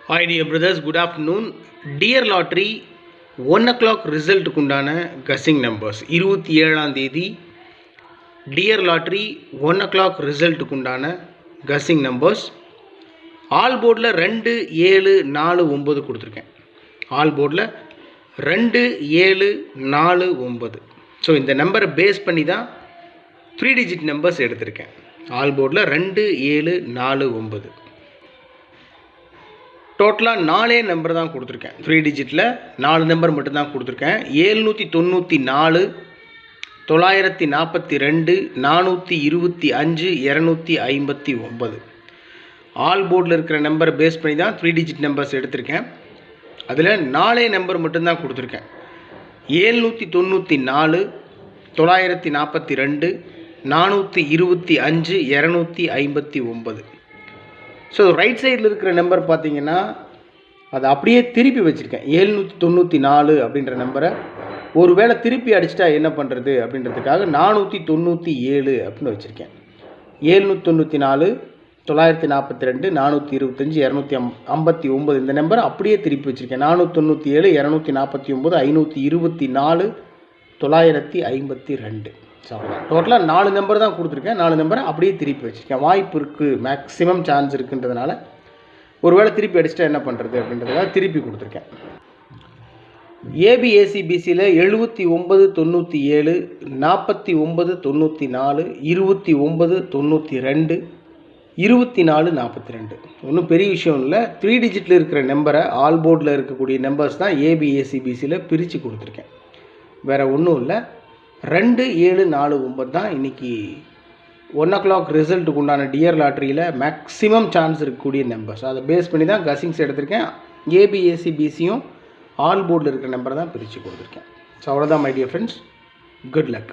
Hi dear brothers, good afternoon. Dear Lottery 1 o'clock result குண்டான guessing numbers 27ஆம் தேதி Dear Lottery 1 o'clock result குண்டான guessing numbers all போர்டில் 2 7 4 9 கொடுத்துருக்கேன். All போர்டில் 2 7 4 9. So இந்த நம்பரை base பண்ணி தான் 3 டிஜிட் நம்பர்ஸ் எடுத்திருக்கேன். ஆல் போர்டில் 2 7 4 9. டோட்டலாக 4 நம்பர் தான் கொடுத்துருக்கேன். 3 டிஜிட்டில் 4 நம்பர் மட்டும்தான் கொடுத்துருக்கேன். 794 942 425 259. ஆல் போர்டில் இருக்கிற நம்பரை பேஸ் பண்ணி தான் 3 டிஜிட் நம்பர்ஸ் எடுத்திருக்கேன். அதில் 4 நம்பர் மட்டும்தான் கொடுத்துருக்கேன். 794 942 425 259. ஸோ ரைட் சைடில் இருக்கிற நம்பர் பார்த்தீங்கன்னா அதை அப்படியே திருப்பி வச்சுருக்கேன். 794 அப்படின்ற நம்பரை ஒரு வேளை திருப்பி அடிச்சிட்டா என்ன பண்ணுறது அப்படின்றதுக்காக 497 அப்படின்னு வச்சுருக்கேன். 794 942 425 259 இந்த நம்பரை அப்படியே திருப்பி வச்சுருக்கேன். 497 249 524 952. ஸோ டோட்டலாக 4 நம்பர் தான் கொடுத்துருக்கேன். 4 நம்பரை அப்படியே திருப்பி வச்சுருக்கேன். வாய்ப்பு இருக்குது, மேக்ஸிமம் சான்ஸ் இருக்குன்றதுனால ஒரு வேளை திருப்பி அடிச்சிட்டா என்ன பண்ணுறது அப்படின்றதுக்காக திருப்பி கொடுத்துருக்கேன். ஏபிஏசிபிசியில் 79 97 49 94 29 92 24 42. ஒன்றும் பெரிய விஷயம் இல்லை. 3 டிஜிட்டில் இருக்கிற நம்பரை ஆல் போர்டில் இருக்கக்கூடிய நம்பர்ஸ் தான் ஏபிஏசிபிசியில் பிரித்து கொடுத்துருக்கேன். வேறு ஒன்றும் இல்லை. 2 7 4 9 தான் இன்றைக்கி 1 o'clock ரிசல்ட்டுக்கு உண்டான டியர் லாட்ரியில் மேக்ஸிமம் சான்ஸ் இருக்கக்கூடிய நம்பர்ஸ். அதை பேஸ் பண்ணி தான் கசிங்ஸ் எடுத்திருக்கேன். ஏபிஏசிபிசியும் ஆல் போர்டில் இருக்கிற நம்பரை தான் பிரித்து கொடுத்துருக்கேன். ஸோ அவ்வளோதான் my dear friends. Good luck.